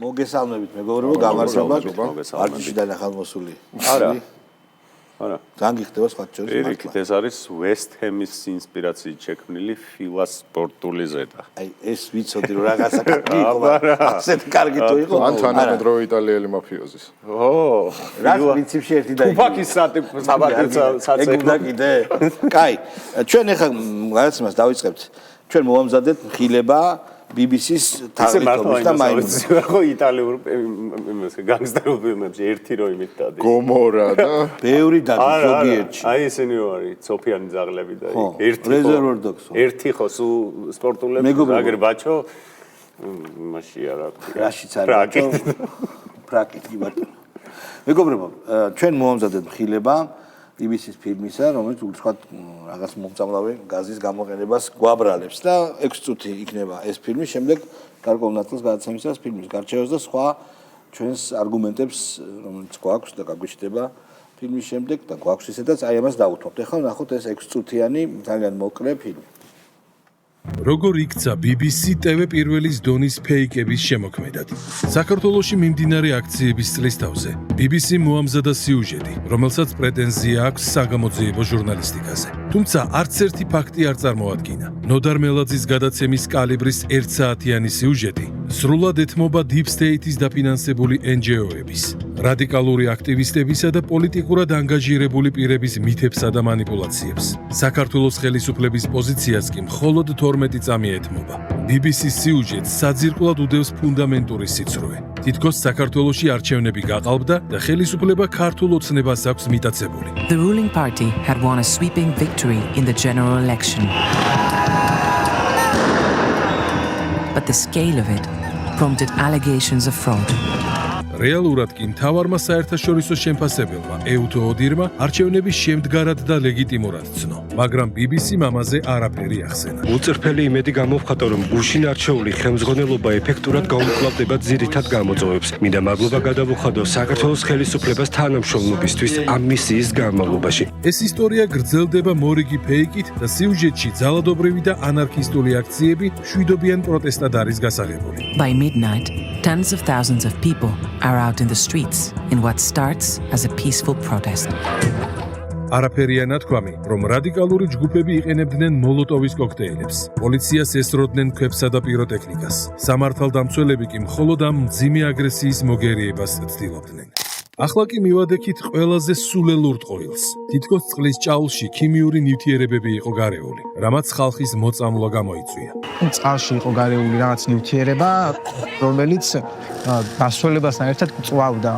მოგესალმებით მეგობრებო, გამარჯობა. არჩიდან ახალმოსული. არა. თან გიხდება სხვა შორის. პირიქით ეს არის West Ham-ის ინსპირაციით შექმნილი ფილას სპორტული ზედა. აი ეს ვიცოდი რომ რაღაცა კარგი იყო. ასეთ კარგი თუ იყო. ან თანამედროვე იტალიელი მაფიოზის. რა პრინციპში ერთი და უფაკის საწე. ეგ უნდა კიდე. კაი, ჩვენ ახლა გადაცემას დავიწყებთ. ჩვენ მოვამზადეთ მხილება BBC-ს თარგმნობის და მაინც ხო იტალიურ განგსტერულ ფილმებში ერთი რო იმით დადის. გომორა და ბევრი დადის ზოგიერთში. აი ესენი რო არის სოფიანი ძაღლები და ერთი ხო სულ სპორტულები აგერ ბაჩო მაშინ არა რაშიც არის ბაჩო პრაკტიკი ბატონო. მეგობრებო, ჩვენ მოვამზადეთ მხილება BBC-ს ფილმისა, რომელიც უშუალოდ რაღაც მომწამლავი გაზის გამოყენებას გვაბრალებს და 6 წუთი იქნება ეს ფილმი, შემდეგ გარკვეულ ნაწილს გადაცემისას ფილმის გარჩევას და სხვა ჩვენს არგუმენტებს, რომელიც გვაქვს და გაგვიჩნდება ფილმის შემდეგ და გვაქვს ისედაც, აი ამას დავუთმობთ. ეხლა ნახოთ ეს 6 წუთიანი ძალიან მოკლე ფილმი. როგორ იქცა BBC TV პირველის დონის ფეიკების შემოქმედად. საქართველოში მიმდინარე აქციების წლის თავზე BBC მოამზადა სიუჟეტი, რომელსაც პრეტენზია აქვს საგამოძიებო ჟურნალისტიკაზე. თუმცა არც ერთი ფაქტი არ წარმოადგინა. ნოდარ მელაძის გადაცემის კალიბრის 1 საათიანი სიუჟეტი სრულად ეთმობა Deep State-ის დაფინანსებული NGO-ების, რადიკალური აქტივისტებისა და პოლიტიკურად ანგაჟირებული პირების მითებსა და მანიპულაციებს. საქართველოს ხელისუფლების პოზიციას კი მხოლოდ 12 წამი ეთმობა. BBC-ს სიუჟეტს საძირკვლად უდევს ფუნდამენტური სიცრუე. თითქოს საქართველოში არჩევნები გაყალბდა და ხელისუფლება ქართულ ოცნებას აქვს მიტაცებული. The ruling party had won a sweeping victory in the general election. But the scale of it prompted allegations of fraud. რეალურად კი მთავარმა საერთაშორისო შემფასებელმა ეუთო ოდირმა არჩევნების შემდგარად და ლეგიტიმურად ცნო, მაგრამ BBC-მ ამაზე არაფერი ახსენა. უწრფელი იმედი გამოვხატა, რომ გუშინ არჩეული ხელმძღვანელობა ეფექტურად გაუმკლავდება ძირითად გამოწვევებს. მინდა მადლობა გადავუხადო საქართველოს ხელისუფლებას თანამშრომლობისთვის ამ მისიის განმავლობაში. ეს ისტორია გრძელდება მორიგი ფეიკით და სიუჟეტში ძალადობრივი და ანარქისტული აქციები მშვიდობიან პროტესტად არის გასაღებული. By midnight, tens of thousands of people are out in the streets in what starts as a peaceful protest. არაფერია ნათქვამი, რომ რადიკალური ჯგუფები იყენებდნენ მოლოტოვის კოქტეილებს. პოლიციას ესროდნენ ქვებსა და პიროტექნიკას. სამართალდამცველები კი მხოლოდ ამ მძიმე აგრესიის მოგერიებას ცდილობდნენ. ახლა კი მივადექით ყველაზე სულელურ ტყუილს. თითქოს წყლის ჭაულში ქიმიური ნივთიერებები იყო გარეული, რამაც ხალხის მოწამვლა გამოიწვია. წყალში იყო გარეული რაღაც ნივთიერება, რომელიც დასვლებასთან ერთად წვავდა.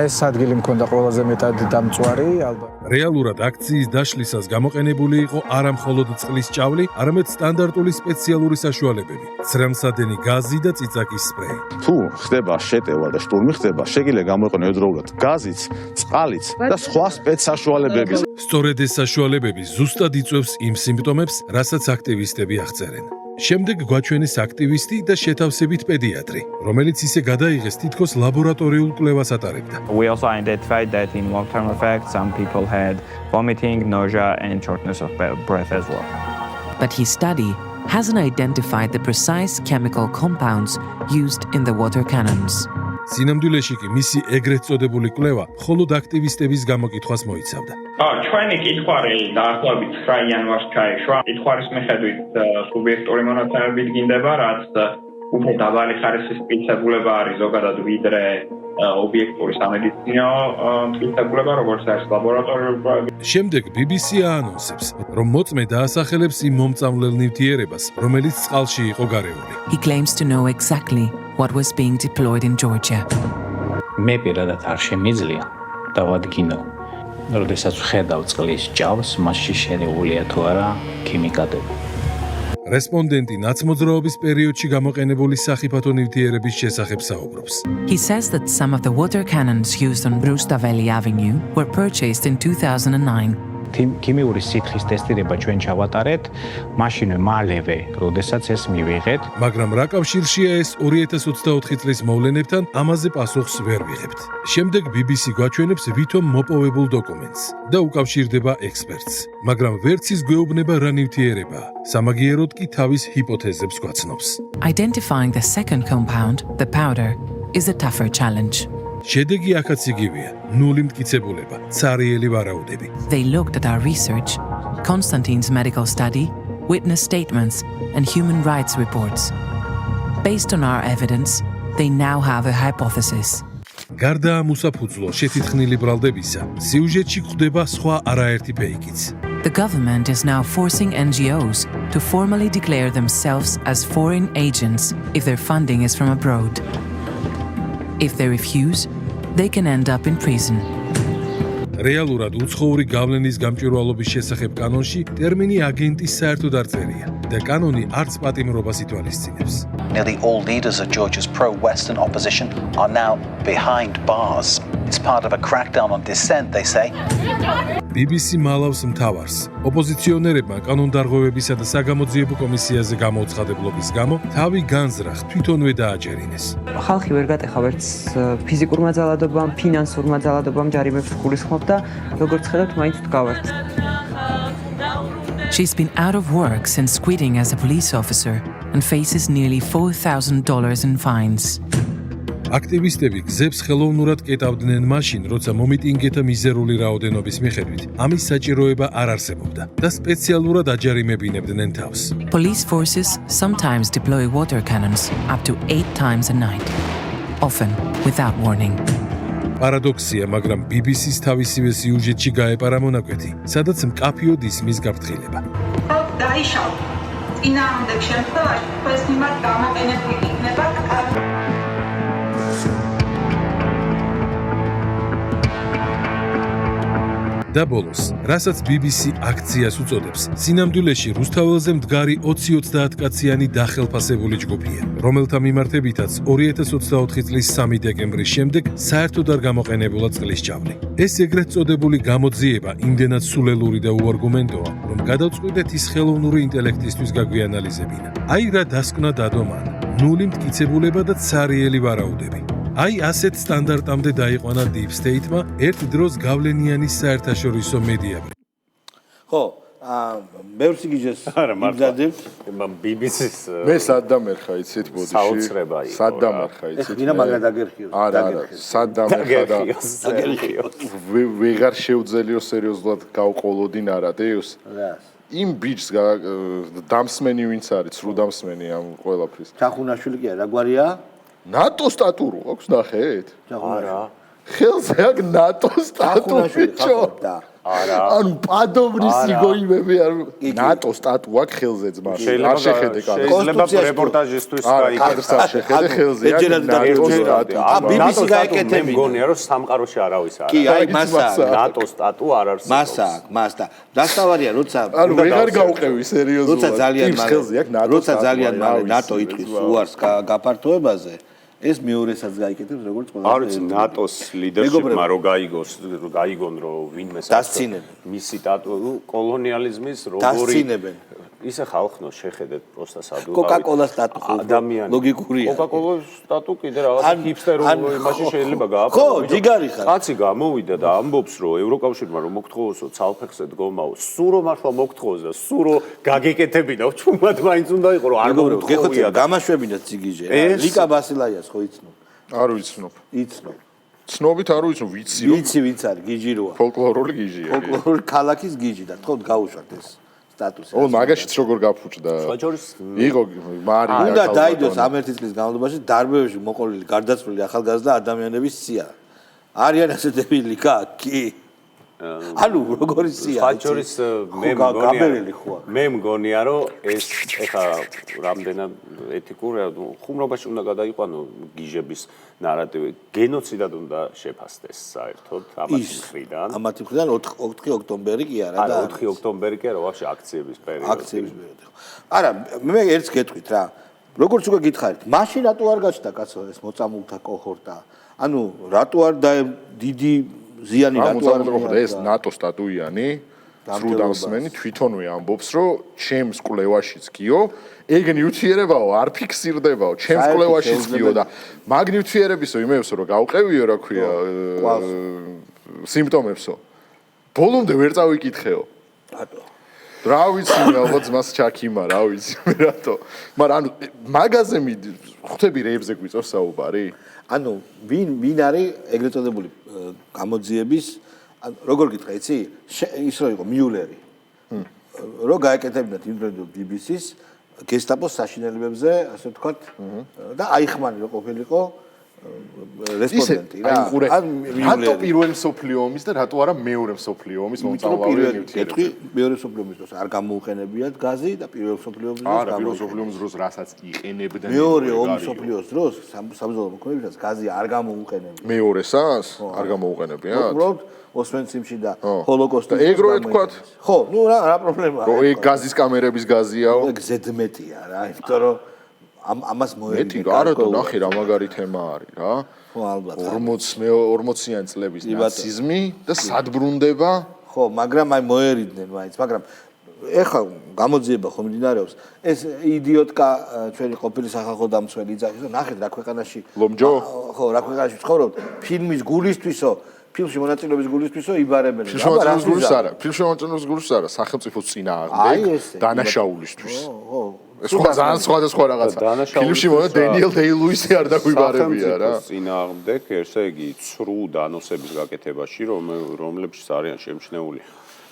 ეს ადგილი მქონდა ყველაზე მეტად დამწვარი, ალბათ. რეალურად აქციის დაშლისას გამოყენებული იყო არა მხოლოდ წყლის ჭავლი, არამედ სტანდარტული სპეციალური საშუალებები, ცრემლსადენი გაზი და წიწაკის სპრეი. თუ ხდება შეტევა და შტურმი ხდება, შეგიძლია გამოიყენო ედროულად გაზიც, წყალიც და სხვა სპეცსაშუალებები. სწორედ ეს საშუალებები ზუსტად იწვევს იმ სიმპტომებს, რასაც აქტივისტები აღწერენ. შემდეგ გვაჩვენეს აქტივისტი და შეთავსებით პედიატრი, რომელიც ისე გადაიღეს თითქოს ლაბორატორიულ კვლევას ატარებდა. We also identified that in long-term effects, some people had vomiting, nausea and shortness of breath as well. But his study hasn't identified the precise chemical compounds used in the water cannons. სინამდვილეში კი მისი ეგრეთ წოდებული კვლევა მხოლოდ აქტივისტების გამოკითხვას მოიცავდა. ჩვენი კითხვარი დაახლოებით 9 იანვარს ჩაიშვა. კითხვის მიხედვით სუბიექტური მონაცემები დგინდება, რაც უფრო დაბალი ხარისხის მტკიცებულება არის ზოგადად ვიდრე ობიექტური სამედიცინო მტკიცებულება, როგორც არის ლაბორატორიული კვლევები. შემდეგ BBC აანონსებს, რომ მოწმე დაასახელებს იმ მომწამვლელ ნივთიერებას, რომელიც წყალში იყო გარეული. He claims to know exactly what was being deployed in Georgia. მე პირადად არ შემიძლია დავადგინო, როდესაც ვხედავ წყლის ჭავს, მასში შერეულია თუ არა ქიმიკატები. რესპონდენტი ნაცმოძრაობის პერიოდში გამოყენებული სახიფათო ნივთიერების შესახებ საუბრობს. He says that some of the water cannons used on Rustaveli Avenue were purchased in 2009. ქიმიური სითხის ტესტირება ჩვენ ჩავატარეთ, მაშინვე მალევე, როდესაც ეს მივიღეთ. მაგრამ რა კავშირშია ეს 2024 წლის მოვლენებთან, ამაზე პასუხს ვერ ვიღებთ. შემდეგ BBC გვაჩვენებს ვითომ მოპოვებულ დოკუმენტს და უკავშირდება ექსპერტს, მაგრამ ვერც ის გვეუბნება რა ნივთიერებაა. სამაგიეროდ კი თავის ჰიპოთეზებს გვაცნობს. Identifying the second compound, the powder, is a tougher challenge. შედეგი აქაც იგივეა: ნული მტკიცებულება, ცარიელი ვარაუდები. They looked at our research, Konstantin's medical study, witness statements, and human rights reports. Based on our evidence, they now have a hypothesis. გარდა ამ უსაფუძვლო შეთითხნილი ბრალდებისა, სიუჟეტში გვხვდება სხვა არაერთი ფეიკიც. The government is now forcing NGOs to formally declare themselves as foreign agents if their funding is from abroad. If they refuse, they can end up in prison. რეალურად უცხოური გავლენის გამჭვირვალობის შესახებ კანონში ტერმინი აგენტი საერთოდ არ წერია და კანონი არც პატიმრობას ითვალისწინებს. Nearly all leaders of Georgia's pro-Western opposition are now behind bars. It's part of a crackdown on dissent, they say. BBC მალავს მთავარს. ოპოზიციონერებმა კანონდარღვევებისა და საგამოძიებო კომისიაზე გამოუცხადებლობის გამო თავი განზრახ თვითონვე დააჯერინეს. ხალხი ვერ გატეხა ვერც ფიზიკურმა ძალადობამ, ფინანსურმა ძალადობამ ჯარიმებს გულისხმობ და როგორც ხედავთ, მაინც ვდგავართ. She's been out of work since quitting as a police officer and faces nearly $4,000 in fines. აქტივისტები გზებს ხელოვნურად კეტავდნენ მაშინ, როცა მომიტინგეთა მიზერული რაოდენობის მიხედვით ამის საჭიროება არ არსებობდა და სპეციალურად აჯარიმებინებდნენ თავს. Police forces sometimes deploy water cannons up to 8 times a night, often without warning. პარადოქსია, მაგრამ BBC-ს თავისივე სიუჟეტში გაეპარა მონაკვეთი, სადაც მკაფიოდ ისმის გაფრთხილება. დაიშალ. წინააღმდეგ შემთხვევაში თქვენს მიმართ გამოყენებული იქნება და ბოლოს, რასაც BBC აქციას უწოდებს, სინამდვილეში რუსთაველზე მდგარი 20-30 კაციანი დახელფასებული ჯგუფია, რომელთა მიმართებითაც 2024 წლის 3 დეკემბრის შემდეგ საერთოდ არ გამოყენებულა წყლის ჭავლი. ეს ეგრეთ წოდებული გამოძიება იმდენად სულელური და უარგუმენტოა, რომ გადავწყვიტეთ ის ხელოვნური ინტელექტისთვის გაგვიანალიზებინა. აი რა დასკვნა დადო მან: ნული მტკიცებულება და ცარიელი ვარაუდები. აი ასეთ სტანდარტამდე დაიყვანა Deep State-მა ერთ დროს გავლენიანი საერთაშორისო მედია. ხო, ბევრს იგიჟეს იმზადებთ. BBC-ს მე სად დამერხა იცით ბოდიში? საოცრება იყო. სად დამერხა იცით? ვინა მაგა დაგერხიოს. არა, სად დამერხა და ვეღარ შეუძლიო სერიოზულად გავყოლოდი ნარატივს. იმ ბიჭს დამსმენი ვინც არის, სრულ დამსმენი ამ ყველაფრის. ჩახუნაშვილი კი არა, რა გვარია? ნატო სტატურო აქვს ნახეთ? არა. ხელზე აქვს ნატო სტატურო ბიჭო. არა. ანუ პადობრის იგოიმები არ ნატო სტატუ აქვს ხელზე ძმა. არ შეხედე კადრს. შეიძლება რეპორტაჟისთვის კადრს არ შეხედე ხელზე აქვს ნატო სტატუ. BBC გაეკეთებინა. მე მგონია რომ სამყაროში არავის არ არის. კი, აი მასა ნატო სტატუ არ არსებობს. მასა. დასტავარია, როცა ანუ ვეღარ გავყევი სერიოზულად. როცა ძალიან მალე ნატო იტყვის უარს გაფართოებაზე, ეს მეორესაც გაიკეთებს როგორც ყველა. არ ვიცი ნატოს ლიდერშიპმა რო გაიგონ რომ ვინმე დასცინებენ მისი კოლონიალიზმის როგორი დასცინებენ. ისე ხალხნო შეხედეთ პროსტა სადურა. კოკაკოლას სტატუ ადამიანი ლოგიკურია. კოკაკოლას სტატუ კიდე რაღაცა ჰიპსტერული იმაში შეიძლება გააფრთხილოს. ხო, ჯიგარი ხარ. კაცი გამოვიდა და ამბობს რომ ევროკავშირმა რომ მოგთხოვოსო ცალფეხზე დგომაო, სურო მართლა მოგთხოვოს და სურო გაგეკეთებინა, ჩუმად მაინც უნდა იყო რომ არ მოგთხოვია. გამაშვებინათ ციგიჟე. ლიკა ბასილაიას ხო იცნობ? არ ვიცნობ. იცნობ. ცნობით არ ვიცნობ, ვიცი რომ ვიცი ვინც არის, გიჯი როა. ფოლკლორული გიჟია. ფოლკლორული ქალაქის გიჯი და თქო გაუშვათ ეს სტატუსი. ო, მაგაშიც როგორ გაფუჭდა. იყო მარი და უნდა დაიდოს ამ ერთი წლის განმავლობაში დარბევებში მოყოლილი გარდაცვლილი ახალგაზრდა ადამიანების სია. არიან ასეთები ლიკა? კი. ანუ როგორი სია? ფაჭორის მე მგონია რომ ეს ეხა რამდენად ეთიკურია, ხუმრობაში უნდა გადაიყვანო გიჟების ნარატივი, გენოციდად უნდა შეფასდეს საერთოდ ამათი მხრიდან. ამათი მხრიდან 4 ოქტომბერი კი არა და 4 ოქტომბერი კი არა, ვაფშე აქციების პერიოდი. აქციების პერიოდი. არა, მე ერთს გეტყვით რა. როგორც უკვე გითხარით, მაშინ რატო არ გაჩნდა კაცო ეს მოწამულთა კოჰორტა? ანუ რატო არ დიდი ზიანი რატო არ მოხდა ეს ნატო სტატუიანი სრუდამსმენი თვითონვე ამბობს რომ ჩემს კვლევაშიც გიო ეგ ნიუტრიერებაო არ ფიქსირდებაო ჩემს კვლევაშიც გიო და მაგ ნიუტრიერებისო იმეებსო რომ გავყევიო რა ქვია სიმპტომებსო ბოლომდე ვერ წავიკითხეო რატო რა ვიცი ალბათ მას ჩაქიმა რა ვიცი მე რატო მაგრამ ანუ მაგაზე ხვდები რეებზე გვიწევს საუბარი ანუ ვინ არის ეგრეთ წოდებული გამოძიების როგორ გითხრა იცი ის რო იყო მიულერი რო გაეკეთებინათ იმდროინდელ BBC-ს გესტაპოს საშინელებებზე ასე ვთქვათ და აიხმანი რო ყოფილიყო რესპონდენტი რა რატო პირველი მსოფლიო ომის და რატო არა მეორე მსოფლიო ომის მომწავლებელი ნივთიერება მეორე მსოფლიო ომის დროს არ გამოუყენებიათ გაზი და პირველ მსოფლიო ომის დროს არა პირველ მსოფლიო ომის დროს რასაც იყენებდნენ მეორე მსოფლიოს დროს საბრძოლო მოქმედებისას გაზი არ გამოუყენებიათ მეორესას არ გამოუყენებიათ უბრალოდ ოსვენციმში და ჰოლოკოსტის ეგრევე თქვათ ხო ნუ რა პრობლემაა რო ეგ გაზის კამერების გაზიაო ეგ ზედმეტია რა იმიტომ რომ ამას მოერიდე არა თუ ნახე რა მაგარი თემა არის რა ხო ალბათ 40-იანი წლების ნაციზმი და სადბრუნდება ხო მაგრამ აი მოერიდნენ მაინც მაგრამ ეხლა გამოძიება ხომ მიმდინარეობს ეს იდიოტკა ჩვენი ყოფილი სახალხო დამცველი იძახის და ნახეთ რა ქვეყანაში ლომჯო ხო რა ქვეყანაში ცხოვრობთ ფილმის გულისთვისო ფილმში მონაწილეობის გულისთვისო იბარებენ ფილმში მონაწილეობის გულისთვის არა სახელმწიფოს წინააღმდეგ დანაშაულისთვის ხო ძალიან სხვადასხვა რაღაცა ფილმში მონა დენიელ დეი-ლუისი არ დაგვიბარებია რა წინააღმდეგ ესე იგი ცრუ დანოსების გაკეთებაში რომლებშიც არიან შემჩნეული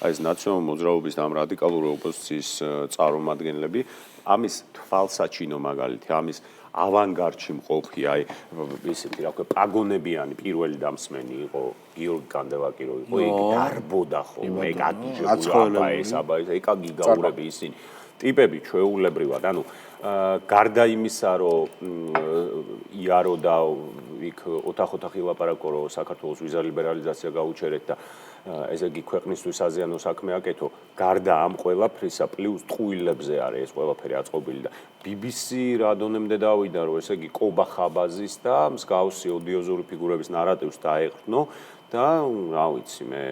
აი ეს ნაციონალურ მოძრაობის და ამ რადიკალური ოპოზიციის წარმომადგენლები ამის თვალსაჩინო მაგალითი ამის ავანგარდში მყოფი აი ისეთი რა ქვია პაგონებიანი პირველი დამსმენი იყო გიორგი კანდელაკი რო იყო იგი დარბოდა ხოლმე ეკაგიჟებულა ეს აბა ეკაგიგაურები ისინი ტიპები ჩვეულებრივად ანუ გარდა იმისა რომ იარო და იქ ოთახ-ოთახი ლაპარაკო რომ საქართველოს ვიზა ლიბერალიზაცია გაუჩერეთ და ესე იგი ქვეყნისთვის აზიანო საქმე აკეთო გარდა ამ ყველაფრისა პლუს ტყუილებზე არის ეს ყველაფერი აწყობილი და BBC რა დონემდე დავიდა რომ ესე იგი კობა ხაბაზის და მსგავსი ოდიოზური ფიგურების ნარატივს დაეყრდნო და რა ვიცი მე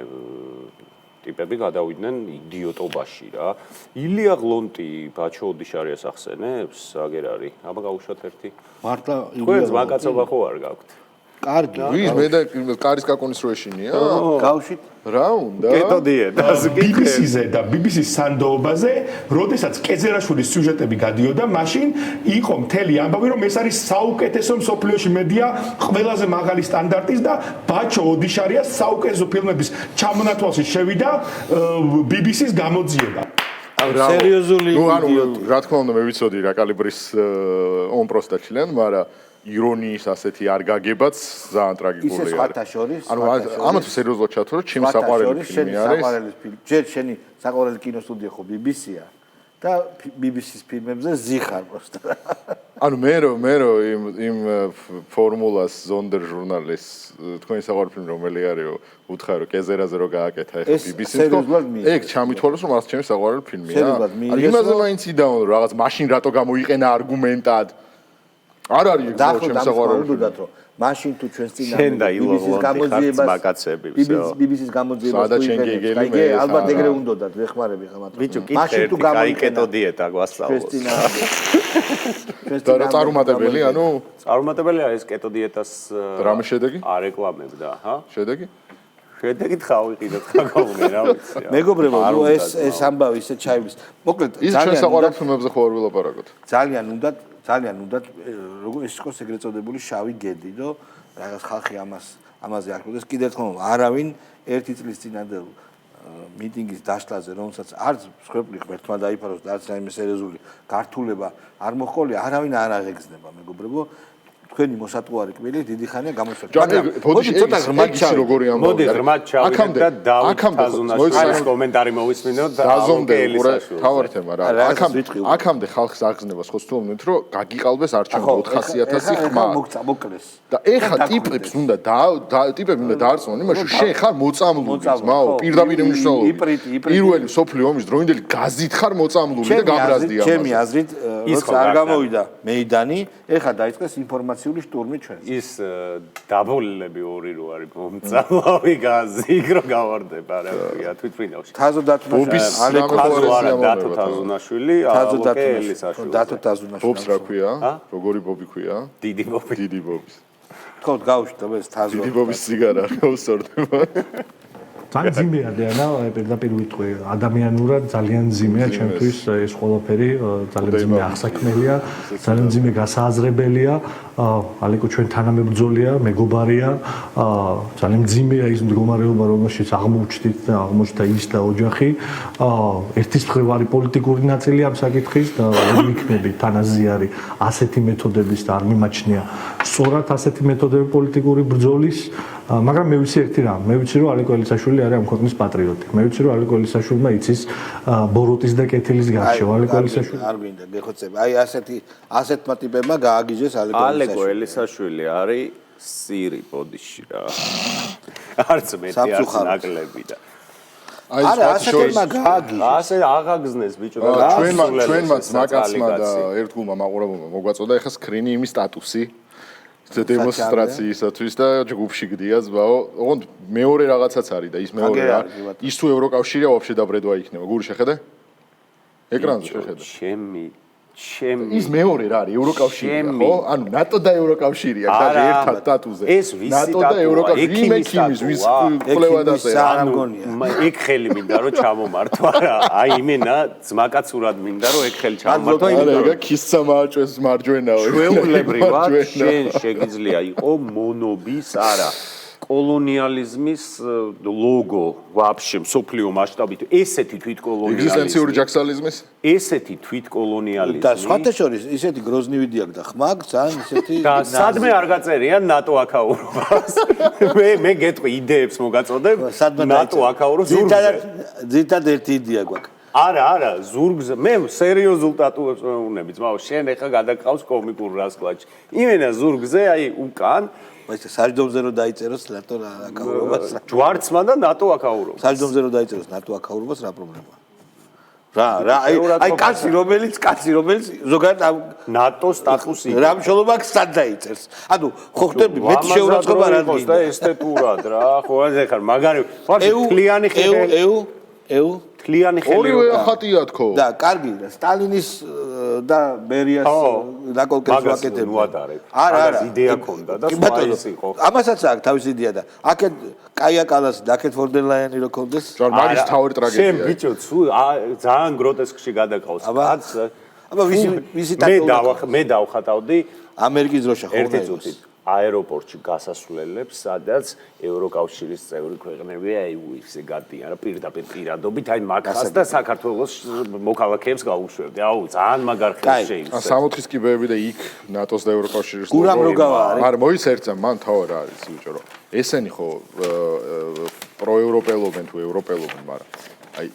ტიპები გადავიდნენ იდიოტობაში რა ილია ღლონტი ბაჩო ოდიშარიას ახსენებს აგერ არის აბა გავუშვათ ერთი მართლა თქვენს მაკაცობა ხო არ გაქვთ კარგი ვის მე და კარის კაკონის რო ეშინია გავშვით რა უნდა კეტო დიეტაზე BBC-ზე და BBC-ს სანდოობაზე როდესაც კეძერაშვილის სიუჟეტები გადიოდა მაშინ იყო მთელი ამბავი რომ ეს არის საუკეთესო მსოფლიოში მედია ყველაზე მაღალი სტანდარტის და ბაჩო ოდიშარიას საუკეთესო ფილმების ჩამონათვალში შევიდა BBC-ს გამოძიება სერიოზული იდიოტი რა თქმა უნდა მე ვიცოდი რა კალიბრის ომპროსტა член მაგრამ ირონიის ასეთი არ გაგებაც ძალიან ტრაგიკული არის. ისე სხვათა შორის. ანუ ამათ სერიოზულად ჩათვალე, ჩემი საყვარელი ფილმი არის. საყვარელი ფილმი. ჯერ შენი საყვარელი კინოსტუდია ხო BBC-ია და BBC-ს ფილმებზე ზიხარ პროსტა. ანუ მე იმ ფორმულას ზონდერ ჟურნალის თქვენი საყვარელი ფილმი რომელი არისო, უთხარ რომ კეზერაზე რო გააკეთა ეხა BBC-ს თქო. ეგ ჩამითვალოს რომ არც ჩემი საყვარელი ფილმია. ანუ იმაზე მაინც იდავნო რაღაც მაშინ რატო გამოიყენა არგუმენტად. არ არის ეგ ჩემს საყვარელი რომ მაშინ თუ ჩვენს წინა BBC-ს გამოძიებას BBC-ს გამოძიებას აიგე ალბათ ეგრე უნდათ ვეხმარები ხა მათო მაშინ თუ გამოიყენო დიეტა გვასწავლოს და რა წარუმატებელი ანუ წარუმატებელია ეს კეტო დიეტას რამე შედეგი არეკლამებდა ჰა შედეგი შედეგით ხავიყიდოთ ხა გოგნე რა ვიცი მეგობრებო ეს ამბავი ისე ჩაივის მოკლედ ის ჩვენ საყვარელ ფილმებზე ხო არ ვილაპარაკოთ ძალიან უნდათ როგორ ის იყოს ეგრეთ წოდებული შავი გედი და რაღაც ხალხი ამაზე აკეთებს კიდევ ერთხელ არავინ ერთი წლის წინანდელ მიტინგის დაშლაზე რომელსაც არც მსხვერპლი ღმერთმა დაიფაროს და არც რაიმე სერიოზული გართულება არ მოჰყოლია არავინ არ აღეგზნება მეგობრებო თქვენი მოსატყუარი კბილი დიდი ხანია გამოსვლა. მოდი ცოტა ღრმად ჩავიდე. მოდი ღრმად ჩავიდე და დავით კომენტარი მოვისმინოთ და დაზომდე თავარ თემა რა. აქამდე ხალხს აღგზნებას ხო სწავლობთ რომ გაგიყალბეს არჩევნები 400.000 ხმა. მოკლეს. და ეხა ტიპებს უნდა ტიპები უნდა დაარწმუნონ იმაში შენ ხარ მოწამლული მაო პირდაპირ მნიშვნელობით. პირველი სოფლიო ომის დროინდელი გაზით ხარ მოწამლული და გაბრაზდი ამას. ჩემი აზრით როცა არ გამოვიდა მეიდანი ეხა დაიწყეს ინფორმაცია შტურმი ჩვენს. ის დაბოლილები ორი რო არის მომწამლავი გაზი, იქ რო გავარდება რა ქვია თვითფრინავში. თაზო დათუნაშვილი, დათო თაზუნაშვილი, ალოკე ელისაშვილი. დათო თაზუნაშვილი. ბობს რა ქვია? როგორი ბობი ქვია? დიდი ბობი. დიდი ბობის. თქო გავუშვით ეს თაზო. დიდი ბობის ციგარა გავსორდება. ძალიან ძიმეა დიანა, პირდაპირ ვიტყვი, ადამიანურად ძალიან ძიმეა ჩემთვის ეს ყველაფერი, ძალიან ძიმე აღსაქმელია, ძალიან ძიმე გასააზრებელია. ალეკო ჩვენ თანამებრძოლია, მეგობარია, ძალიან ძიმეა ის მდგომარეობა, რომელშიც აღმოჩნდით და აღმოჩნდა ის და ოჯახი. ერთის მხრივ არის პოლიტიკური ნაწილი ამ საკითხის და ვერ ვიქნები თანაზიარი ასეთი მეთოდების და არ მიმაჩნია სწორად ასეთი მეთოდები პოლიტიკური ბრძოლის, მაგრამ მე ვიცი ერთი რამ, მე ვიცი რომ ალეკო ელისაშვილი არის ამ ქვეყნის პატრიოტი. მე ვიცი რომ ალეკო ელისაშვილმა იცის ბოროტის და კეთილის გარშემო. ალეკო ელისაშვილი არ გვინდა გეხოცება. აი ასეთმა ტიპებმა გააგიჟეს ალეკო ელისაშვილი არის სირი ბოდიში რა. არც მეტი არც ნაკლები და არა, ასეთმა გააგიჟეს. ასე აღაგზნეს ბიჭო და ჩვენმა ძმაკაცმა და ერთგულმა მაყურებელმა მოგვაწოდა ეხა სკრინი იმის სტატუსი დემონსტრაციისათვის და ჯგუფში გდიას ბაო. ოღონდ მეორე რაღაცაც არის და ის მეორე რა. ის თუ ევროკავშირია ვაფშე დაბრედვა იქნება. გური შეხედე? ეკრანზე შეხედე. ჩემი ის მეორე რა არის ევროკავშირია ხო? ანუ ნატო და ევროკავშირია გაჟე ერთად სტატუსზე. ეს ვისი ნატო და ევროკავშირი იმექიმის ვის კვლევა დაწერა. ეგ ხელი მინდა რომ ჩამომართვა რა. აი იმენა ძმაკაცურად მინდა რომ ეგ ხელი ჩამომართვა. არა, ქისცა მააჭვეს მარჯვენაო. ჩვეულებრივად შენ შეგიძლია იყო მონობის არა კოლონიალიზმის ლოგო ვაფშე მსოფლიო მასშტაბით ესეთი თვითკოლონიალიზმი ეგზისტენციური ჯაქსალიზმის ესეთი თვითკოლონიალიზმი და სხვათა შორის ისეთი გროზნივიდი აქვს და ხმაგ ძალიან ისეთი და სადმე არ გაწერია ნატო აკაურობას მე გეტყვი იდეებს მოგაწოდებ ნატო აკაუროს ძირთად ერთი იდეა გვაქვს არა ზურგზე მე სერიოზულ ტატუებს მეუბნები ძმაო შენ ეხა გადაგყავს კომიკურ რასკლაჩი იმენა ზურგზე აი უკან მაინც საჯდომზე რომ დაიწეროს ნატო აკაურობას ჯვარცმა და ნატო აკაურობას საჯდომზე რომ დაიწეროს ნატო აკაურობას რა პრობლემაა რა აი კაცი რომელიც ზოგადად ნატო სტატუსი რა მშობლობა აქვს სად დაიწერს ანუ ხო ხდები მეტი შეურაცხყოფა რა გინდა და ესთეტურად რა ხო ახლა მაგარი ვაფშე თლიანი ხელი ეუ თლიანი ხელი ორივე ახატია თქო და კარგი და სტალინის და ბერიას დაკოლკებს ვაკეთებ არა იდეა ქონდა და სხვა ის იყო ამასაც აქვს თავისი იდეა და აქეთ კაია კალას და აქეთ ფორდელაიანი რო ქონდეს მაგის თავი ტრაგედია შენ ბიჭო ძალიან გროტესკში გადაგყავს კაც აბა ვისი მე დავხატავდი ამერიკის დროშა ხო ერთი წუთით აეროპორტში გასასვლელებს, სადაც ევროკავშირის წევრი ქვეყნები აი ისე გადიან რა პირდაპირ პირადობით, აი მაგას და საქართველოს მოქალაქეებს გაუშვებდი. აუ, ძალიან მაგარ ხელს შეიმსა. 60-ის კიბეები და იქ ნატოს და ევროკავშირის გურამ რო გავა არის. არა, მოიცერცა მან თავი რა არის ბიჭო, რომ ესენი ხო პროევროპელობენ თუ ევროპელობენ, მაგრამ აი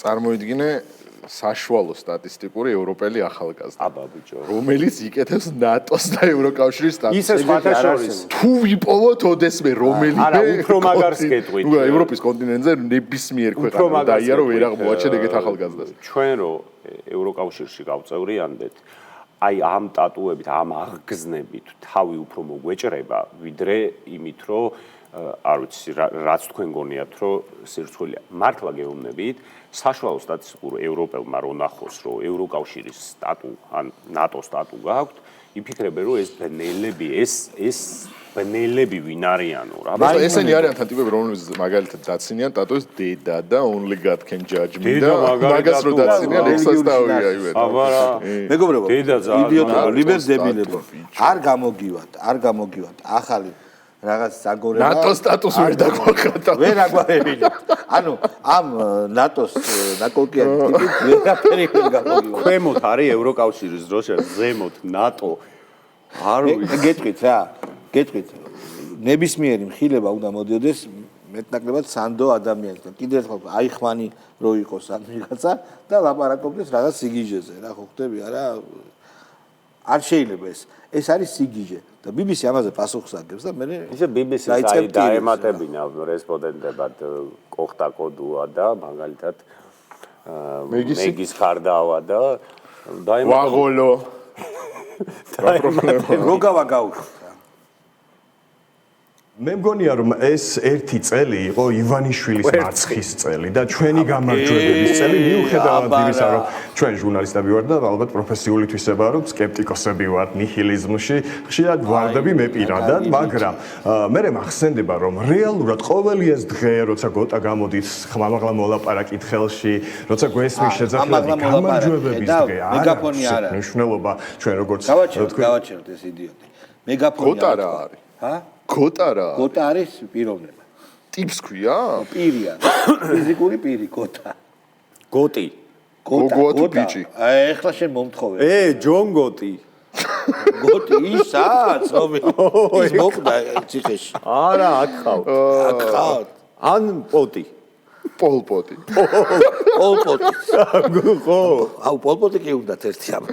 წარმოიდგინე საშუალო სტატისტიკური ევროპელი ახალგაზრდა. აბა ბიჭო. რომელიც იკეთებს ნატოს და ევროკავშირის სტატუსს. ისე სხვათა შორის. თუ ვიპოვოთ ოდესმე რომელიმე არა, უფრო მაგარს გეტყვით. ნუ ევროპის კონტინენტზე ნებისმიერ ქვეყანა დაიარო ვერ აღმოაჩენ ეგეთ ახალგაზრდას. ჩვენ რო ევროკავშირში გავწევრიანდეთ, აი ამ ტატუებით, ამ აღგზნებით თავი უფრო მოგვეჭრება, ვიდრე იმით, რომ არ ვიცი, რაც თქვენ გონიათ, რომ სირცხვილია. მართლა გეუბნებით, საშუალო სტატისტიკურ ევროპელმა რო ნახოს, რომ ევროკავშირის სტატუ ან ნატო სტატუ გააქვთ, იფიქრებენ, რომ ეს ბნელები, ეს ბნელები ვინ არიანო რა. ესენი არიან თან ტიპები, რომლებიც მაგალითად დაცინიან ტატუს დედა და only God can judge me და მაგას რო დაცინიან, ექსას დავია ივე. აბა რა. მეგობრებო, იდიოტებო, ლიბერდებილებო. არ გამოგივათ ახალი რაღაც საგორება ნატო სტატუსი ვერ დაგვახატა. ვერ აგვარებინეთ. ანუ ამ ნატოს ნაკოლკიანი ტიპით ვერაფერი ვერ გამოგივა. ქვემოთ არის ევროკავშირის დროშა, ზემოთ ნატო. არ გეტყვით რა. გეტყვით. ნებისმიერი მხილება უნდა მოდიოდეს მეტნაკლებად სანდო ადამიანთან. კიდევ ერთხელ აიხმანი რო იყოს ან ვიღაცა და ლაპარაკობდეს რაღაც სიგიჟეზე რა ხო ხდები არა? არ შეიძლება ეს არის სიგიჟე და BBC ამაზე პასუხს აგებს და მე ისე BBC-ს აი დაემატებინა რესპონდენტებად კოხტა კოდუა და მაგალითად მეგის ხარდავა და ვაღოლო რო გავა გაუშვით რა მე მგონია რომ ეს ერთი წელი იყო ივანიშვილის მარცხის წელი და ჩვენი გამარჯვებების წელი მიუხედავად იმისა რომ ჩვენ ჟურნალისტები ვართ და ალბათ პროფესიული თვისებაა რომ სკეპტიკოსები ვართ ნიჰილიზმში ხშირად ვარდები მე პირადად მაგრამ მე მახსენდება რომ რეალურად ყოველი ეს დღე როცა გოტა გამოდით ხმამაღლა მოლაპარაკით ხელში როცა გვესმის შეძახილები გამარჯვებების დღე მეგაფონი არ არის მნიშვნელობა ჩვენ როგორც გავაჩერდ ეს იდიოტი მეგაფონი გოტა რა არის ჰა გოტა რა გოტა არის პიროვნება ტიპს ქვია პირია ფიზიკური პირი გოტა გოტი გოგოა ბიჭი ეხლა შენ მომთხოვე ჯონ გოტი გოტი ისაც ის მოკვდა ციხეში არა აქ ხავთ ან პოტი პოლპოტი პოლპოტი ხო აუ პოლპოტი კი უნდა ერთი ამ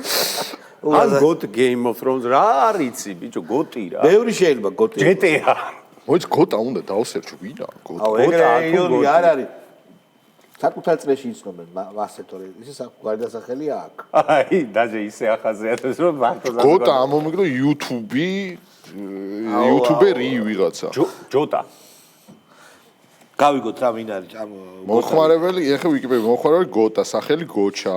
ან გოთ Game of Thrones რა არიცი ბიჭო გოტი რა ბევრი შეიძლება გოტი GTA მოიც გოტა უნდა დავსერჩო ვინა გოტა აუ ეგრე იონი არ არის საკუთარ წრეში იცნობენ მასეთორე ის გვარდასახელი აქ აი დაჟე ისე ახაზიათებს რომ მარტო გოტა ამომიგდო YouTube-ერი ვიღაცა ჯოტა გავიგოთ რა ვინ არის ამ მოხმარებელი ეხა ვიკიპედია მოხმარებელი გოტა სახელი გოჩა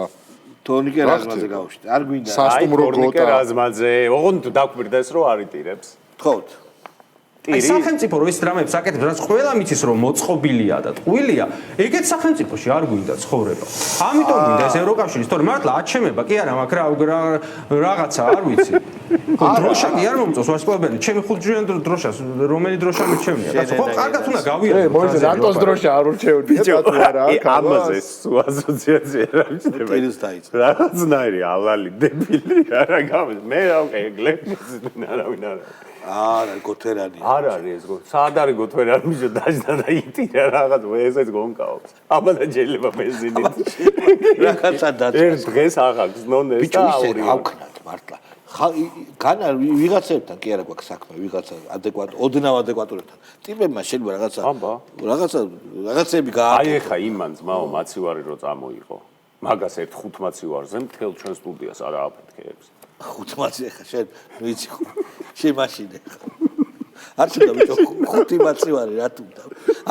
თორნიკე რაზმაძე გავუშვით არ გვინდა სასტუმრო თორნიკე რაზმაძე ოღონდ დაკვირდეს რომ არიტირებს თხოვთ აი სახელმწიფო რო ეს დრამებს აკეთებს რაც ყველა მიცის რომ მოწყობილია და ტყუილია ეგეთ სახელმწიფოში არ გვინდა ცხოვრება ამიტომ გვინდა ეს ევროკავშირის თორე მართლა აჩემება კი არა მაგ რაღაცა არ ვიცი დროშა კი არ მომწონს ვარსკვლაველი ჩემი ხუთჯვიან დროშას რომელი დროშა მიჩემია კაცო ხო კარგად უნდა გავიარე მოიძე ნატოს დროშა არ ურჩევნია კაცო არა ამაზე ასოციაცია რა მიჩნდება ის დაიწყო რაღაცნაირი ალალი დებილი არა გამის მე რა ეგლებს არავინ არა არა გოთერანი არ არის ეს სად არის გოთერანი მიჯო დაჟდა და იტირა რაღაც ესეც გონკაობს აბადა შეიძლება ბენზინით რაღაცა დაწყო ერთ დღეს აღაქვს ნონეს ბიჭო ისე ავქნათ მართლა განა ვიღაცებთან კი არა გვაქვს საქმე ვიღაცა ადეკვატ ოდნავ ადეკვატურებთან ტიპებმა შეიძლება რაღაცები აი ეხა იმან ძმაო მაცივარი რო წამოიღო მაგას ერთ ხუთ მაცივარზე მთელ ჩვენ სტუდიას არა აფეთქეებს ხუთ მაცივარი ხა შენ ვიცი შენ მაშინე არ შეიძლება ბიჭო ხუთი მაცივარი რა თუნდა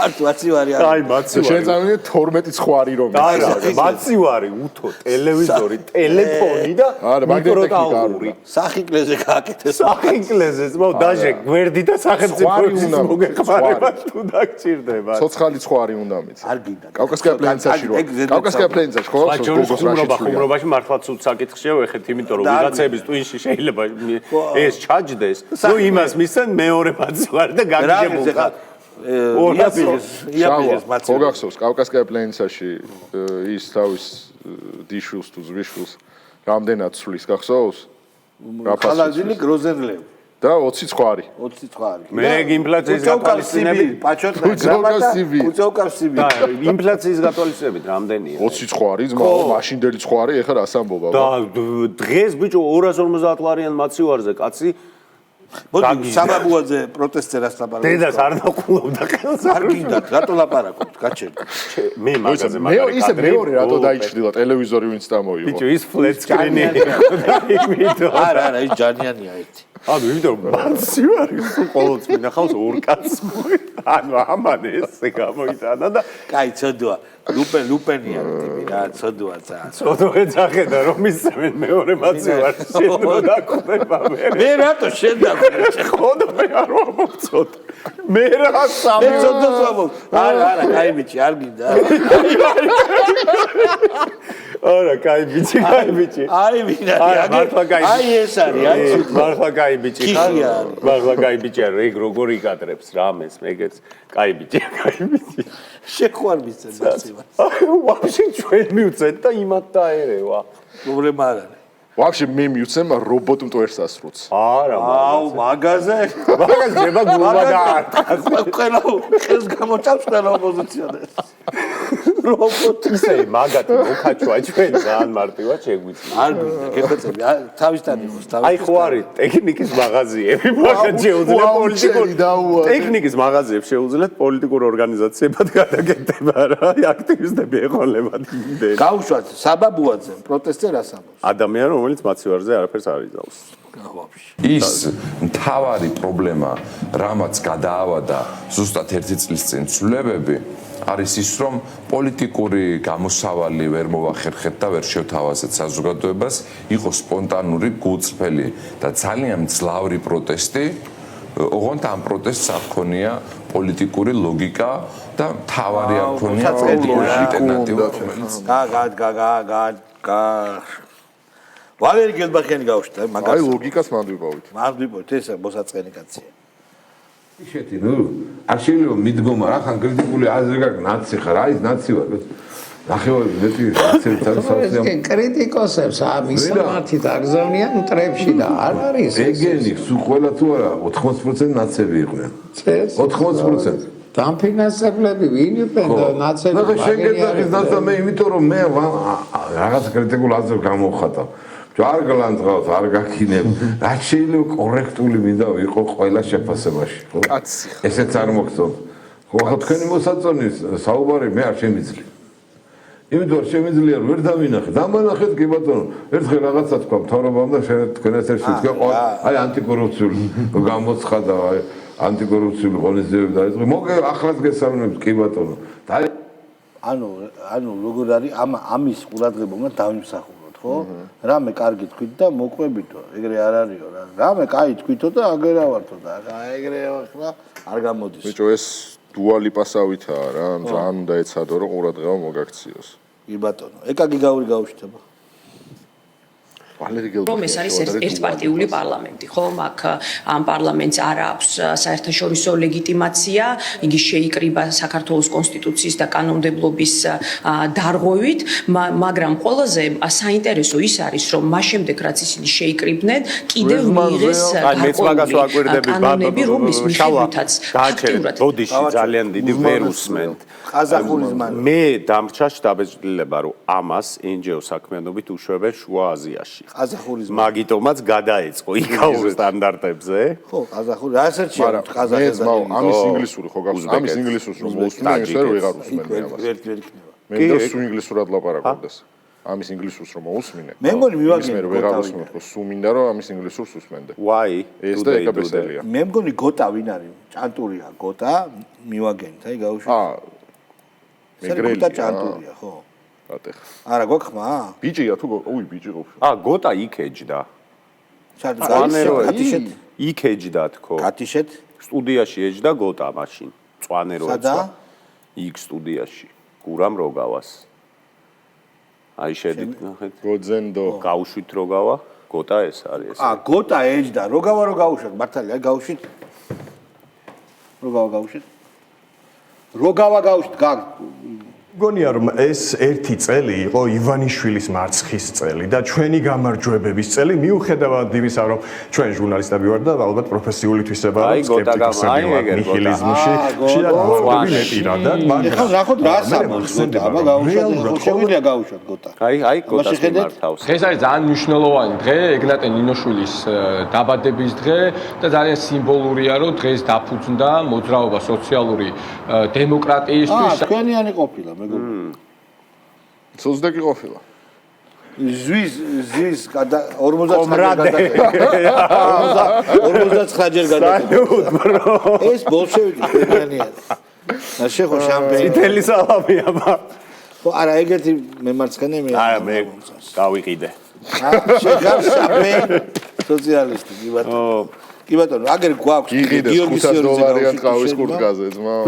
არ თუ მაცივარი არ აი მაცივარი შენ წამოვიდე 12 ხვარი რომ არა მაცივარი უთო ტელევიზორი ტელეფონი და მიკროტალღური სახინკლეზე გააკეთეს სახინკლეზე ძმაო დაჟე გვერდი და სახელმწიფოების მოგეხმარება თუ დაგჭირდება ცოცხალი ხვარი უნდა მიცე არ გინდა კავკასკაია პლენცაში რო კავკასკაია პლენცაში ხო ხუმრობაში მართლა ცუდ საკითხია ვეხეთ იმიტომ რომ ვიღაცების ტვინში შეიძლება ეს ჩაჯდეს ნუ იმას მისცენ მეორე მაცივარი და გაგიჟებულყა ხოგახსოვს კავკასკაია პლენცაში ის თავის დიშულს თუ ზვიშულს რამდენად ცვლის გახსოვს ხალაძილი გროზენლევ და 20 ხვარი 20 ხვარი მე ინფლაციის გათვალისწინებით პაჩოტა გრამატა უწევკავსიბი და ინფლაციის გათვალისწინებით რამდენია 20 ხვარი ძმაო მაშინდელი ხვარი ეხლა რას ამბობა და დღეს ბიჭო 250 ლარიან მაცივარზე კაცი მოდი საბაბუაძე პროტესტზე რას ლაპარაკობ დედას არ დაყულობდა ხელს არ გინდათ რატო ლაპარაკობთ გაჩერდა მე მაგაზე მაგარი ისე მეორე რატო დაიჭრილა ტელევიზორი ვინც დამოიღო ბიჭო ის ფლეტ სკრინი არა ის ჯანიანია ერთი ანუ იმიტომ მაცივარი ყოველთვის მინახავს ორ კაცს ანუ ამან ესე გამოიტანა და კაი ცოდვა ლუპენია ტიპი რა ცოდვა ცოდვა ეძახედა რომ ისევენ მეორე მაცივარი შენ დაგხვდება მე რატო შენ დაგხვდება ხოდა მე არ ვამბობ მე რა სამი მე ცოდვას ვამბობ არა კაი ბიჭი არ გინდა არა კაი ბიჭი აი ვინ არის მართლა კაი აი ეს არის აი მართლა კაი ბიჭი ხარ მართლა კაი ბიჭი არ ეგ როგორ იკადრებს რამეს მეგეც კაი ბიჭი შეხვარ მისცენ მაცივარს ვაფშე ჩვენ მივცეთ და იმათ დაერევა პრობლემა არ არის ვაფშე მე მივცემ რობოტ მტვერს ასრულს არა აუ მაგაზე ნება გულმა დაარტყას ყველა ეს გამოწავს ყველა ოპოზიციონერს რობოტი ისე მაგათი მოხაჩვა ჩვენ ძალიან მარტივად შეგვიძლია არ გვინდა გეფეცები თავისთან იყოს აი ხო არის ტექნიკის მაღაზიები მაგათ შეუძლია პოლიტიკური ტექნიკის მაღაზიებს შეუძლიათ პოლიტიკურ ორგანიზაციებად გადაგეტება რა აქტივისტები ეყოლებათ იმდენ გავუშვათ საბაბუაძე პროტესტზე რას ამბობს ადამიანი რომელიც მაცივარზე არაფერს არ იზავს ის მთავარი პრობლემა, რამაც გადაავადა ზუსტად 1 წლის წინ ცვლილებები, არის ის, რომ პოლიტიკური გამოსავალი ვერ მოვახერხეთ და ვერ შევთავაზეთ საზოგადოებას, იყო სპონტანური, გულწრფელი და ძალიან მძლავრი პროტესტი. ოღონდ ამ პროტესტს არ ჰქონია პოლიტიკური ლოგიკა და მთავარი არ ჰქონია პოლიტიკური ალტერნატივა. ვალერი გელბახიანი გავუშვით, აი ლოგიკას მანდ ვიპოვით. მანდ ვიპოვით, ეს მოსაწყენი კაცია. ისეთი ნუ არ შეიძლება მიდგომა რა ხან კრიტიკული აზრი გაქვს ნაცი ხარ, აი ნაცი ვარ. ნახევარი მეტი ეს კრიტიკოსებს ამის მართით აგზავნიან მტრებში და არ არის ეგენი სულ ყველა თუ არა 80% ნაცები იყვნენ. 80%. დამფინანსებლები ვინ იყვნენ და ნაცები და შეგეძახის დაცა მე იმიტომ რომ მე რაღაც კრიტიკულ აზრს გამოვხატავ. არ გლანძღავს, არ გაქინებ. რაც შეიძლება კორექტული მინდა ვიყო ყველა შეფასებაში, ხო? კაცი. ესეც არ მოგწონს. ხო, ახლა თქვენი მოსაწონის საუბარი მე არ შემიძლია. იმიტომ რომ შემიძლია ვერ დავინახეთ. დამანახეთ კი ბატონო, ერთხელ რაღაცა თქვა მთავრობამ და თქვენაც ერთ შევთქვა, აი ანტიკორუფციული გამოცხადა, აი ანტიკორუფციული ღონისძიებები დაიწყო. მოგე ახლაც გესალმებით კი ბატონო. ანუ როგორ არის ამის ყურადღება უნდა დავიმსახუროთ, ხო? რამე კარგი თქვით და მოყვებითო, ეგრე არ არისო რა. რამე კაი თქვითო და აგერავართო და ეგრე ახლა არ გამოდის. ბიჭო ეს დუალიპასავითაა რა, ძალიან უნდა ეცადო რომ ყურადღება მოგაქციოს. კი ბატონო, ეკაგი გაური გავუშთება. რომ ეს არის ერთპარტიული პარლამენტი, ხო? მაგ ამ პარლამენტს არ აქვს საერთაშორისო ლეგიტიმაცია, იგი შეიკრიბა საქართველოს კონსტიტუციის და კანონმდებლობის დარღვევით, მაგრამ ყველაზე საინტერესო ის არის, რომ მას შემდეგ რაც ისინი შეიკრიბნენ, კიდევ მიიღეს კანონები, რომლის მიხედვითაც გააჩერეთ ბოდიში ძალიან დიდი ვერ უსმენთ. ყაზახურის მან მე დამრჩა შტაბეჭდილება, რომ ამას NGO საქმიანობით უშვებენ შუა აზიაში. ყაზახურის მაგიტომაც გადაეწყო იქაურ სტანდარტებზე. ხო, ყაზახური რასაც ყაზახეთს ამის ინგლისური ხო გავს? ამის ინგლისურს რომ მოусმინე, ეს ვერ ვეღარ უსმენია ამას. მე და სულ ინგლისურად ლაპარაკობდეს. ამის ინგლისურს რომ მოусმინე. მე მგონი მივაგენ მე ვეღარ უსმენთ, ხო სულ მინდა რომ ამის ინგლისურს უსმენდე. Why? ეს და ეკაბესელია. მე მგონი გოტა ვინ არის? ჭანტურია გოტა, მივაგენთ, აი გაუშვი. მეგრელი ჭანტურია, ხო? ატეხ. არა გვაქვს ხმა? ბიჭია თუ უი ბიჭი ყოფილი. გოტა იქ ეჯდა. კატიშეთ იქ ეჯდა თქო. კატიშეთ სტუდიაში ეჯდა გოტა მაშინ. წვანერო ეცვა. იქ სტუდიაში. გურამ როგავას. აი შედით ნახეთ. გოძენდო. გავუშვით როგავა. გოტა ეს არის ეს. გოტა ეჯდა. როგავა რო გავუშვათ. მართალია, აი გავუშვით. როგავა გავუშვით. როგავა გავუშვით. გონია რომ ეს ერთი წელი იყო ივანიშვილის მარცხის წელი და ჩვენი გამარჯვებების წელი მიუხედავად იმისა რომ ჩვენ ჟურნალისტები ვართ და ალბათ პროფესიული თვისება აქვს სკეპტიკოსები ვართ ნიჰილიზმში ხშირად მოყვები მეტირადად მაგრამ ეხლა ნახოთ რა სამახსენდება აბა გავუშვათ შეგვიძლია გავუშვათ გოტა აი გოტას მიმართავს ეს არის ძალიან მნიშვნელოვანი დღე ეგნატე ნინოშვილის დაბადების დღე და ძალიან სიმბოლურია რომ დღეს დაფუძნდა მოძრაობა სოციალური დემოკრატიისთვის თქვენიანი ყოფილა სულზდეკი ყოფილა. ზვის 49 ჯერ გადაგა. ეს ბოლშევიკი თქვენიანი. შეხო შამპენი. წითელი სალამი აბა. ხო, არა, ეგეთი მემარცხენე მე. არა, მე გავიყიდე. შეხარ შამპენი სოციალისტი კი ბატონო. კი ბატონო, აგერ გვაქვს გიორგი $500 ყავის კურტკაზე, ძმა.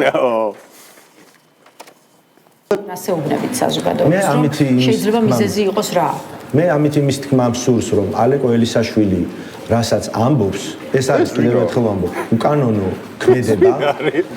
ასეუბნებით საზოგადოებას. შეიძლება მიზეზი იყოს რა? მე ამით იმის თქმა მსურს რომ ალეკო ელისაშვილი რასაც ამბობს ეს არის კიდევ ერთხელ ვამბობ უკანონო ქმედება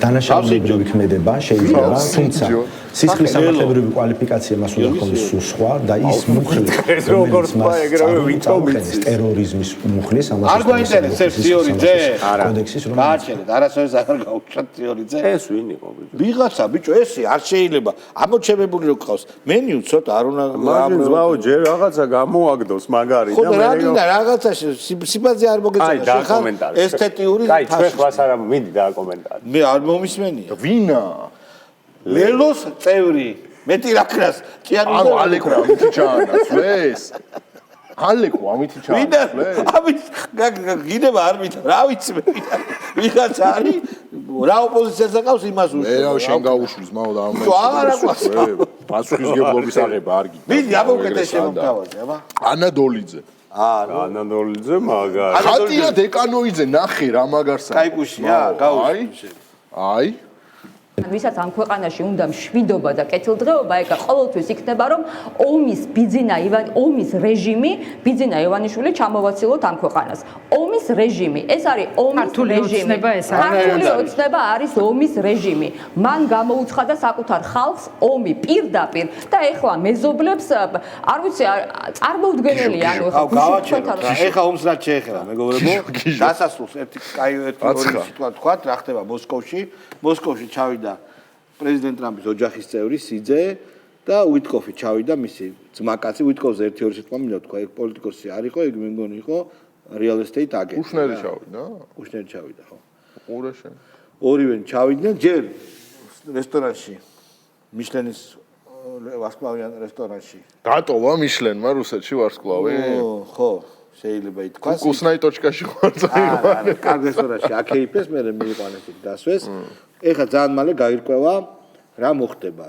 დანაშაულებრივი ქმედება შეიძლება თუმცა სისხლის სამართლებრივი კვალიფიკაცია მას უნდა ჰქონდეს სხვა და ის მუხლი როგორც მას ეგრევე ვიტომიც ტერორიზმის მუხლის ამას არ გვაინტერესებს თეორიძე კოდექსის რომ გააჩერეთ არასოდეს არ გავუშვათ თეორიძე ეს ვინ იყო ბიჭო ვიღაცა ბიჭო ესე არ შეიძლება ამოჩებებული რო ყავს მენიუ ცოტა არ უნდა მაგრამ ზვაო ჯერ რაღაცა გამოაგდოს მაგარი და მე რა რაღაცაში სიბაზე არ მოგეწონა შეხარ ესთეტიური კაი ჩვენს არა მინდი და კომენტარი მე არ მომისმენია ვინა ლელოს წევრი მეტი რა ქრას ჭიანურს ანუ ალეკო რა მითი ჩაანაცვლეს ალეკო ამით ჩააძლე. ამით გინება არ მით რა ვიცი მე ვიღაც არის რა ოპოზიციას აკავს იმას უშევ. მე შენ გაუშვის მაო და ამ არა ყავს. პასუხისგებლობის აღება არ გიძახ. ვიდი აბოკეთე შემოგთავაზე, აბა. ანა დოლიძე. ანა დოლიძე მაგარი. ხატია დეკანოიძე ნახე რა მაგარსა. კაიკუშია, გაუშვი. აი ვისაც ამ ქვეყანაში უნდა მშვიდობა და კეთილდღეობა, ეკა ყოველთვის იქნება რომ ომის რეჟიმი, ბიძინა ივანიშვილი ჩამოვაცილოთ ამ ქვეყანას. ომის რეჟიმი, ეს არის ომის რეჟიმი. ქართული ოცნება არის ომის რეჟიმი. მან გამოუცხადა საკუთარ ხალხს ომი პირდაპირ და ეხლა მეზობლებს არ ვიცი წარმოუდგენელია ანუ ეხლა ომს რაც შეეხება მეგობრებო დასასრულს ერთი ორი სიტყვა თქვა რა ხდება მოსკოვში ჩავიდა პრეზიდენტ ტრამპის ოჯახის წევრი სიძე და უიტკოფი ჩავიდა მისი ძმაკაცი უიტკოვზე ერთი ორი სიტყვა მინდა თქვა ეგ პოლიტიკოსი არ იყო ეგ მე მგონი იყო real estate agent უშნერი ჩავიდა უშნერი ჩავიდა ხო ყურაშენ ორივე ჩავიდნენ ჯერ რესტორანში მიშლენის ვარსკვლავიან რესტორანში დატოვა მიშლენმა რუსეთში ვარსკვლავი ხო შეიძლება ითქვას კუსნაიტოჩკაში ხარ წაიყვანე კარგ რესტორანში აკეიფეს მე მიიყვანეს იქ დასვეს ეხლა ძალიან მალე გაირკვევა რა მოხდება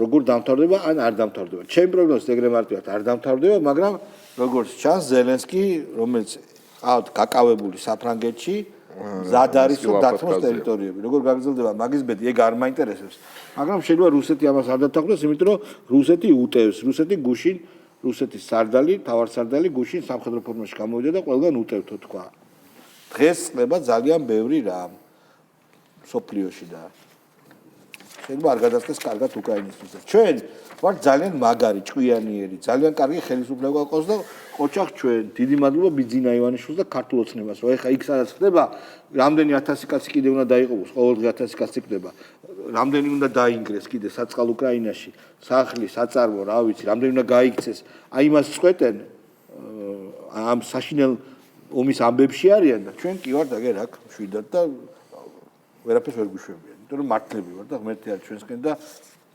როგორ დამთავრდება ან არ დამთავრდება ჩემი პროგნოზით ეგრე მარტივად არ დამთავრდება მაგრამ როგორც ჩანს ზელენსკი რომელიც ყავთ გაკავებული საფრანგეთში მზად არის რომ დათმოს ტერიტორიები როგორ გაგრძელდება მაგის ბედი ეგ არ მაინტერესებს მაგრამ შეიძლება რუსეთი ამას არ დათანხმდეს იმიტომ რომ რუსეთი უტევს რუსეთი გუშინ რუსეთის სარდალი თავარსარდალი გუშინ სამხედრო ფორმაში გამოვიდა და ყველგან უტევთო თქვა დღეს ხდება ძალიან ბევრი რამ სოფლიოში და შეიძლება არ გადასცეს კარგად უკრაინისთვის ჩვენ ვართ ძალიან მაგარი ჭკვიანიერი ძალიან კარგი ხელისუფლება ყავს და ყოჩახ ჩვენ დიდი მადლობა ბიძინა ივანიშვილს და ქართულ ოცნებას რომ ეხა იქ სადაც ხდება რამდენი 1000 კაცი კიდე უნდა დაიღუპოს ყოველდღე 1000 კაცი ხდება რამდენი უნდა დაინგრეს კიდე საწყალ უკრაინაში სახლი საწარმო რა ვიცი რამდენი უნდა გაიქცეს აი იმას წყვეტენ ამ საშინელ ომის ამბებში არიან და ჩვენ კი ვართ აგერ აქ მშვიდად და ვერაფერს ვერ გვიშვებიან იმიტომ რომ მართლები ვარ და ღმერთი არის ჩვენსკენ და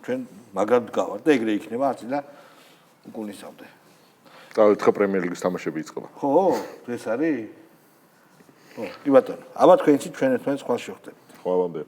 ჩვენ მაგრად გავართ და ეგრე იქნება არც და უკუნისავდე წავეთხა პრემიერ ლიგის თამაშები იწყება ხო ეს არის ხო კი ბატონო აბა თქვენც ჩვენ ერთმანეთს ხვალ შევხვდებით ხვალამდე